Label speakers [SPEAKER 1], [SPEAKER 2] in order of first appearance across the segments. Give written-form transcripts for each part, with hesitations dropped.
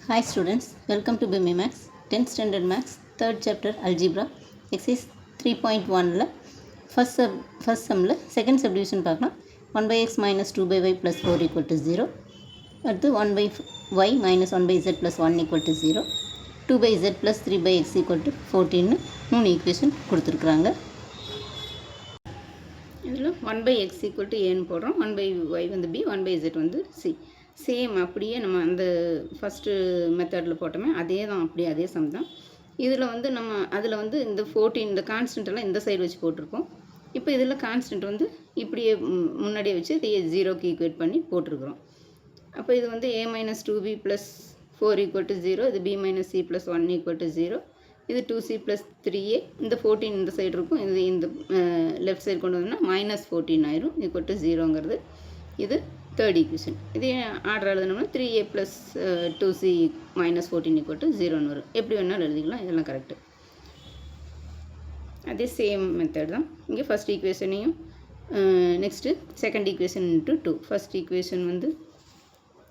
[SPEAKER 1] Hi students, welcome to BME Max, 10th Standard Max, 3rd Chapter Algebra, Exercise 3.1 first sum second subdivision பார்க்கலாம் 1 by x minus 2 by y plus 4 equal to 0 அடுத்து 1 by y minus 1 by z plus 1 equal to 0 2 by z plus 3 by x equal to 14 மூணு equation கொடுத்துருக்குறாங்க. இதில் 1 by x equal to a போடுறோம், 1 by y வந்து b, 1 by z வந்து c. Same அப்படியே நம்ம அந்த ஃபஸ்ட்டு மெத்தடில் போட்டோமே அதே தான், அப்படியே அதே சம் தான். இதில் வந்து நம்ம அதில் வந்து இந்த 14 இந்த கான்ஸ்டன்ட்டெல்லாம் இந்த சைடு வச்சு போட்டிருக்கோம். இப்போ இதில் கான்ஸ்டன்ட் வந்து இப்படியே முன்னாடியே வச்சு இதையே ஜீரோக்கு ஈக்குவேட் பண்ணி போட்டிருக்கிறோம். அப்போ இது வந்து a minus 2b plus 4 equal to 0, இது b minus c plus 1 equal to 0, இது 2c plus 3a, இந்த 14 இந்த சைடு இருக்கும், இது இந்த லெஃப்ட் சைடு கொண்டு வந்தோம்னா மைனஸ் 14 ஆயிரும், ஈக்குவல் டு 0ங்கிறது. இது தேர்ட் ஈக்குவேஷன். இதே ஆர்டர் எழுதணும்னா 3a plus 2c minus 14 equal to 0ன்னு வரும். எப்படி வேணாலும் எழுதிக்கலாம், இதெல்லாம் கரெக்டு. அதே சேம் மெத்தட் தான் இங்கே. ஃபஸ்ட் ஈக்குவேஷனையும் next second equation into 2. First equation வந்து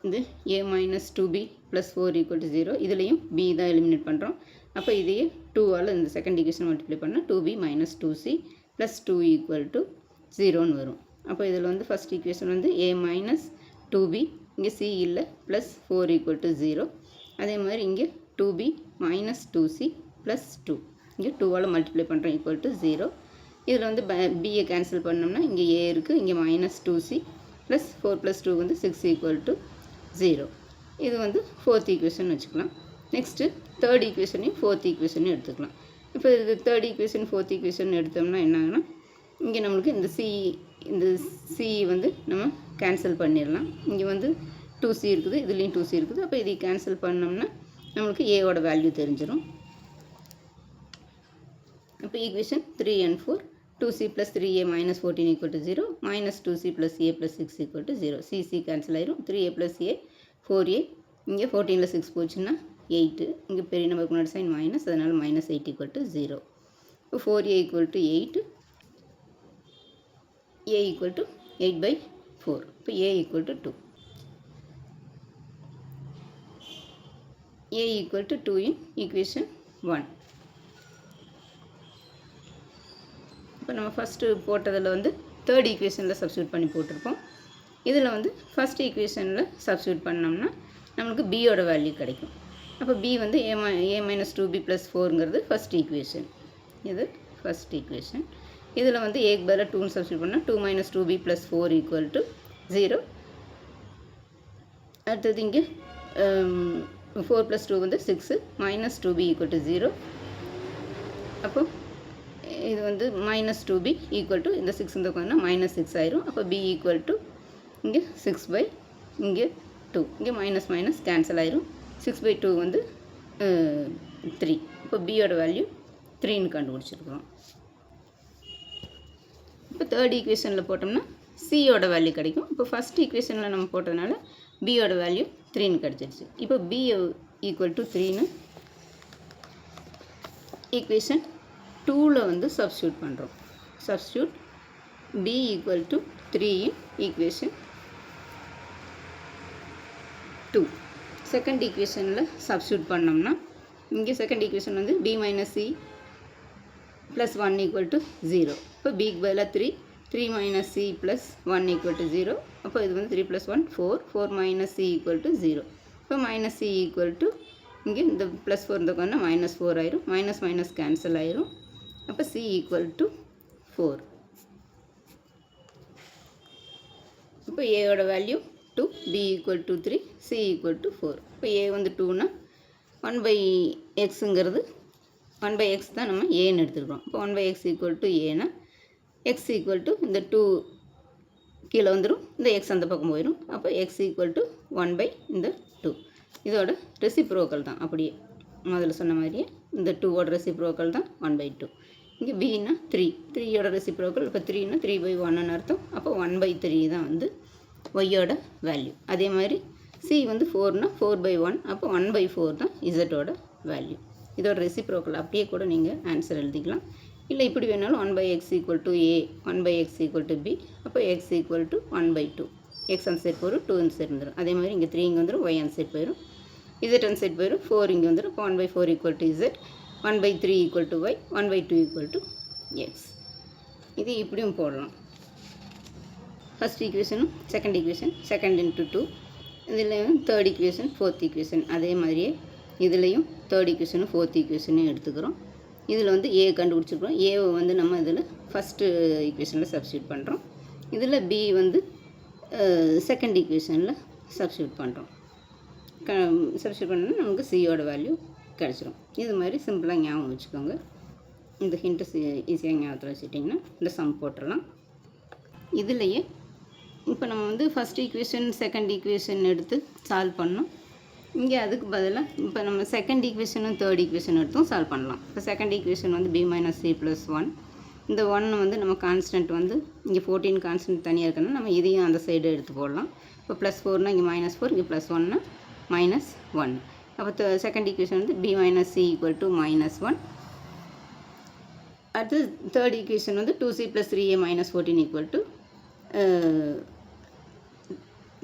[SPEAKER 1] இது a minus 2b plus 4 equal to 0, இதுலேயும் b தான் எலிமினேட் பண்ணுறோம். அப்போ இதையே 2ஆல் இந்த செகண்ட் ஈக்குவேஷன் மல்டிப்ளை பண்ணால் 2b minus 2c plus 2 equal to 0ன்னு வரும். அப்போ இதில் வந்து ஃபஸ்ட் ஈக்குவேஷன் வந்து a minus 2b, இங்கே c இல்லை, ப்ளஸ் 4 equal to 0. அதே மாதிரி இங்கே 2b minus 2c plus 2, இங்கே 2ஆல் மல்டிப்ளை பண்ணுறோம், ஈக்குவல் டு 0. இதில் வந்து பியை கேன்சல் பண்ணோம்னா இங்கே a இருக்குது, இங்கே minus 2c ப்ளஸ் 4 + 2 வந்து 6 equal to 0. இது வந்து ஃபோர்த் ஈக்குவேஷன் வச்சுக்கலாம். நெக்ஸ்ட்டு தேர்ட் ஈக்குவேஷனையும் ஃபோர்த் ஈக்குவேஷனையும் எடுத்துக்கலாம். இப்போ இது தேர்ட் ஈக்குவேஷன் ஃபோர்த் ஈக்குவேஷன் எடுத்தோம்னா என்னாங்கன்னா இங்கே நம்மளுக்கு இந்த சி வந்து நம்ம கேன்சல் பண்ணிடலாம். இங்கே வந்து 2c இருக்குது, இதுலேயும் 2c இருக்குது. அப்போ இதை கேன்சல் பண்ணோம்னா நம்மளுக்கு ஏவோட வேல்யூ தெரிஞ்சிடும். அப்போ equation 3 and 4, 2c plus 3a minus 14 equal to 0, minus 2c plus a plus 6 equal to 0. c cancel ஆயிரும். 3a plus a 4a, இங்கே 14ல் 6 போச்சுன்னா 8, இங்கே பெரிய நம்பருக்கு முன்னாடி சைன் மைனஸ், அதனால் minus 8 equal to 0. இப்போ 4a equal to 8, a equal to 8 by 4. இப்போ a equal to 2. a equal to 2 in equation 1. இப்போ நம்ம ஃபஸ்ட்டு போட்டதில் வந்து தேர்ட் ஈக்குவேஷனில் சப்ஸ்டியூட் பண்ணி போட்டிருப்போம். இதில் வந்து ஃபஸ்ட் ஈக்குவேஷனில் சப்ஸ்டியூட் பண்ணோம்னா நம்மளுக்கு பியோட வேல்யூ கிடைக்கும். அப்போ b வந்து a minus 2b plus 4ங்கிறது ஃபஸ்ட் ஈக்குவேஷன். இது ஃபஸ்ட் ஈக்குவேஷன். இதில் வந்து ஏக்கு பதிலாக 2ன்னு சப்ஸ்டியூட் பண்ணால் 2 minus 2b plus 4 equal to 0. அடுத்தது இங்கே 4 plus 2 வந்து 6, minus 2b equal to 0. அப்போ இது வந்து minus 2b equal to இந்த 6 இந்த உட்காந்துனா minus 6 ஆயிரும். அப்போ b equal to இங்கே 6 by இங்கே 2, இங்கே மைனஸ் மைனஸ் கேன்சல் ஆயிரும். 6 by 2 வந்து 3. இப்போ பியோட வேல்யூ 3ன்னு கண்டுபிடிச்சிருக்கிறோம். இப்போ தேர்ட் ஈக்குவேஷனில் போட்டோம்னா சியோட வேல்யூ கிடைக்கும். இப்போ ஃபஸ்ட் ஈக்குவேஷனில் நம்ம போட்டதுனால பியோட வேல்யூ 3ன்னு கிடச்சிருச்சு. இப்போ பி ஈக்குவல் டு 3ன்னு ஈக்குவேஷன் 2ல் வந்து சப்ஸ்டியூட் பண்ணுறோம். Substitute b equal to 3 in equation 2. Second ஈக்குவேஷனில் சப்ஸ்டியூட் பண்ணோம்னா இங்கே செகண்ட் ஈக்குவேஷன் வந்து b minus c plus 1 equal to 0. இப்போ பிக்கு பதிலாக 3 minus c plus 1 equal to 0. அப்போ இது வந்து 3 plus 1 4 minus c equal to 0. இப்போ minus c equal to இங்கே இந்த ப்ளஸ் 4 இந்த கொண்டா minus 4 ஆயிரும், மைனஸ் மைனஸ் கேன்சல் ஆயிரும். அப்போ c equal to 4. இப்போ ஏயோட value 2, b equal to 3, c equal to 4. இப்போ a வந்து 2னா 1 by xங்கிறது 1 by x தான் நம்ம ஏன்னு எடுத்துருக்கோம். இப்போ 1 by x equal to ஏன்னா x equal to இந்த 2 கீழே வந்துடும், இந்த x அந்த பக்கம் போயிடும். அப்போ x equal to 1 by இந்த 2. இதோட ரெசிப்ரோக்கல் தான், அப்படியே முதல்ல சொன்ன மாதிரியே இந்த 2ஓட ரெசிப்ரோக்கல் தான் 1 by 2. இங்கே bனா 3யோட ரெசிப்ரோக்கல். இப்போ 3னா 3 by 1ன்னு அர்த்தம். அப்போ 1 by 3 தான் வந்து ஒய்யோட வேல்யூ. அதே மாதிரி c வந்து 4னா 4 by 1, அப்போ 1 by 4 தான் இசட்டோட வேல்யூ. இதோட ரெசிப்ரோக்கல் அப்படியே கூட நீங்கள் ஆன்சர் எழுதிக்கலாம். இல்லை இப்படி வேணாலும் 1 by x equal to a, 1 by x equal to b, அப்போ x equal to 1 by 2. x அந்த சைட் போயிடும், 2 அந்த சைட் வந்துடும். அதே மாதிரி இங்கே 3 இங்கே வந்துடும், y அந்த சைட் போயிடும். z on side போயிடும் 4 இங்கே வந்துடும். இப்போ 1/4 equal to z, 1/3 equal to y, 1/2 equal to x. இது இப்படியும் போடலாம். ஃபஸ்ட் ஈக்குவேஷனும் செகண்ட் ஈக்குவேஷன், செகண்ட் இன்ட்டு 2, இதுலேயும் தேர்ட் ஈக்குவேஷன், ஃபோர்த் ஈக்குவேஷன், அதே மாதிரியே இதுலேயும் தேர்ட் ஈக்குவேஷனும் ஃபோர்த் ஈக்குவேஷனையும் எடுத்துக்கிறோம். இதில் வந்து ஏ கண்டுபிடிச்சிருக்கிறோம். ஏவை வந்து நம்ம இதில் ஃபஸ்ட்டு ஈக்குவேஷனில் சப்ஸ்டியூட் பண்ணுறோம். இதில் பி வந்து செகண்ட் ஈக்குவேஷனில் சப்ஸ்டியூட் பண்ணுறோம். சப்ஸ்டியூட் பண்ணோன்னா நமக்கு சியோட வேல்யூ கிடச்சிரும். இது மாதிரி சிம்பிளாக ஞாபகம் வச்சுக்கோங்க. இந்த ஹிண்ட்டு ஈஸியாக ஞாபகத்தில் வச்சுட்டிங்கன்னா இந்த சம் போட்டுடலாம். இதுலேயே இப்போ நம்ம வந்து ஃபஸ்ட் ஈக்குவேஷன் செகண்ட் ஈக்குவேஷன் எடுத்து சால்வ் பண்ணோம். இங்கே அதுக்கு பதிலாக இப்போ நம்ம செகண்ட் ஈக்குவேஷனும் தேர்ட் ஈக்குவேஷன் எடுத்தும் சால்வ் பண்ணலாம். இப்போ செகண்ட் ஈக்குவேஷன் வந்து b - c + 1. இந்த 1 வந்து நம்ம கான்ஸ்டன்ட் வந்து இங்கே 14 கான்ஸ்டன்ட் தனியாக இருக்குன்னா நம்ம இதையும் அந்த சைடு எடுத்து போடலாம். இப்போ +4னா இங்கே -4, இங்கே +1னா -1. அப்போ செகண்ட் ஈக்குவேஷன் வந்து b - c = -1. அடுத்து தேர்ட் ஈக்குவேஷன் வந்து 2c + 3a - 14 =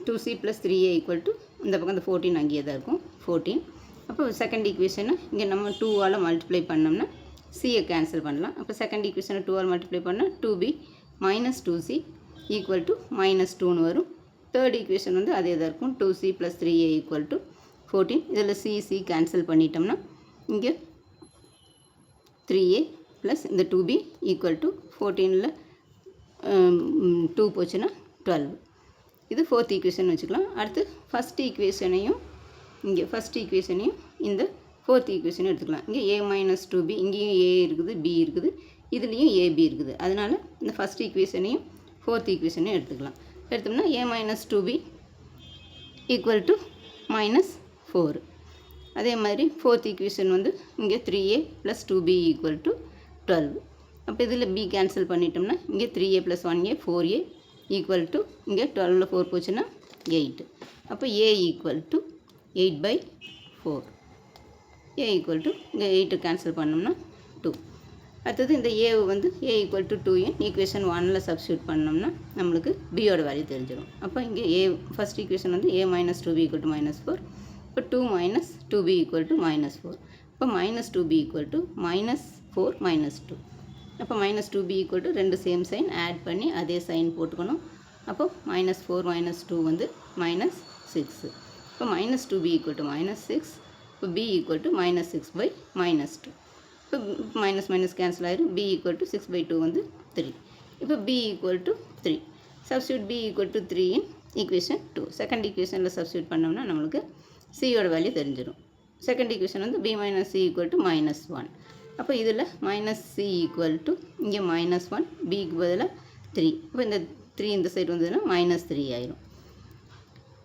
[SPEAKER 1] 2c + 3a = இந்த பக்கம் இந்த 14 அங்கேயே தான் இருக்கும் 14. அப்போ செகண்ட் ஈக்குவேஷனை இங்கே நம்ம 2ஆல் மல்டிப்ளை பண்ணோம்னா சியை கேன்சல் பண்ணலாம். அப்போ செகண்ட் ஈக்குவேஷனை 2ஆல் மல்டிப்ளை பண்ணால் 2b - 2c = -2ன்னு வரும். தேர்ட் ஈக்குவேஷன் வந்து அதே தான் இருக்கும் 2c + 3a = 14. இதில் c கேன்சல் பண்ணிட்டோம்னா இங்கே 3a ப்ளஸ் இந்த 2b = 14ல் 2 போச்சுன்னா 12. இது ஃபோர்த் ஈக்குவேஷன் வச்சுக்கலாம். அடுத்து ஃபஸ்ட் ஈக்குவேஷனையும் இங்கே ஃபஸ்ட் ஈக்குவேஷனையும் இந்த ஃபோர்த் ஈக்குவேஷனையும் எடுத்துக்கலாம். இங்கே a - 2b, இங்கேயும் a இருக்குது, b இருக்குது, இதுலேயும் ab இருக்குது. அதனால் இந்த ஃபஸ்ட் ஈக்குவேஷனையும் ஃபோர்த் ஈக்குவேஷனையும் எடுத்துக்கலாம். எடுத்தோம்னா a - 2b = -4. அதே மாதிரி ஃபோர்த் ஈக்குவேஷன் வந்து இங்கே 3a + 2b = 12. அப்போ இதில் b கேன்சல் பண்ணிட்டோம்னா இங்கே 3a + 1a 4a = இங்கே 12ல் 4 போச்சுன்னா 8. அப்போ a = 8/4. a = இங்கே 8 கேன்சல் பண்ணோம்னா 2. அடுத்தது இந்த a வந்து a = 2 ஈக்குவேஷன் 1ல் சப்ஸ்டியூட் பண்ணோம்னா நம்மளுக்கு பியோட வேல்யூ தெரிஞ்சிடும். அப்போ இங்கே a ஃபஸ்ட் ஈக்குவேஷன் வந்து a - 2b = -4. இப்போ 2 - 2b = -4. இப்போ -2b = -4 - 2. அப்போ -2b = 2 சேம் சைன் ஆட் பண்ணி அதே சைன் போட்டுக்கணும். அப்போ -4 - 2 வந்து -6. இப்போ -2b = -6. இப்போ b = -6/-2. இப்போ மைனஸ் கேன்சல் ஆயிரும். b = 6/2 வந்து 3. இப்போ b = 3. சப்ஸ்டியூட் b = 3 இன் ஈக்குவேஷன் 2. செகண்ட் ஈக்குவேஷனில் சப்ஸ்டியூட் பண்ணோம்னா நம்மளுக்கு சியோட வேல்யூ தெரிஞ்சிடும். செகண்ட் ஈக்குவேஷன் வந்து b - c = -1. அப்போ இதில் -c = இங்கே -1, bக்கு பதிலாக 3. இப்போ இந்த 3 இந்த சைடு வந்ததுன்னா -3 ஆயிரும்.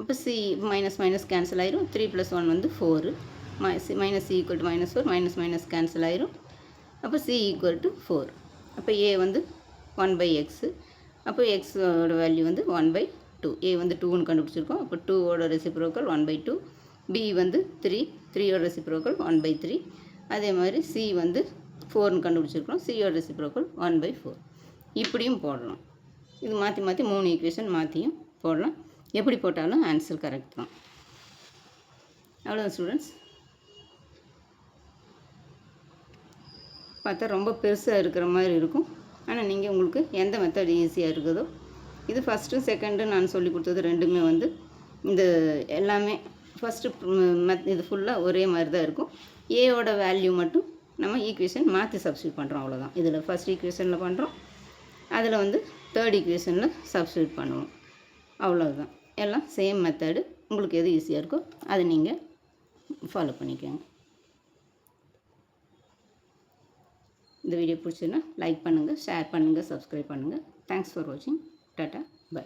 [SPEAKER 1] இப்போ c மைனஸ் கேன்சல் ஆயிரும். 3 + 1 வந்து 4. -c = -4, - கேன்சல் ஆயிரும். அப்போ c = 4. அப்போ a வந்து 1/x. அப்போ xோட வேல்யூ வந்து 1/2. a வந்து 2ன்னு கண்டுபிடிச்சிருக்கோம். அப்போ 2ஓட ரெசிப்ரோக்கல் 1/2. b வந்து 3, 3ஓட ரெசிப்ரோக்கல் 1/3. அதே மாதிரி c வந்து 4ன்னு கண்டுபிடிச்சிருக்கோம். சியோட ரெசிப்ரோக்கல் 1/4. இப்படியும் போடலாம். இது மாற்றி 3 ஈக்குவேஷன் மாற்றியும் போடலாம். எப்படி போட்டாலும் ஆன்சர் கரெக்ட் தான். அவ்வளோதான் ஸ்டூடெண்ட்ஸ். பார்த்தா ரொம்ப பெருசாக இருக்கிற மாதிரி இருக்கும். ஆனால் நீங்கள் உங்களுக்கு எந்த மெத்தட் ஈஸியாக இருக்குதோ, இது ஃபஸ்ட்டு செகண்டு நான் சொல்லி கொடுத்தது ரெண்டுமே வந்து இந்த எல்லாமே ஃபஸ்ட்டு இது ஃபுல்லாக ஒரே மாதிரி தான் இருக்கும். ஏயோட வேல்யூ மட்டும் நம்ம ஈக்குவேஷன் மாற்றி சப்ஸ்டியூட் பண்ணுறோம், அவ்வளோதான். இதில் ஃபஸ்ட் ஈக்குவேஷனில் பண்ணுறோம், அதில் வந்து தேர்ட் ஈக்குவேஷனில் சப்ஸ்டியூட் பண்ணுவோம், அவ்வளோதான். எல்லாம் சேம் மெத்தடு. உங்களுக்கு எது ஈஸியாக இருக்கோ அதை நீங்கள் ஃபாலோ பண்ணிக்கோங்க. இந்த வீடியோ பிடிச்சதுன்னா லைக் பண்ணுங்கள், ஷேர் பண்ணுங்கள், சப்ஸ்கிரைப் பண்ணுங்கள். தேங்க்ஸ் ஃபார் வாட்சிங். Tata, by.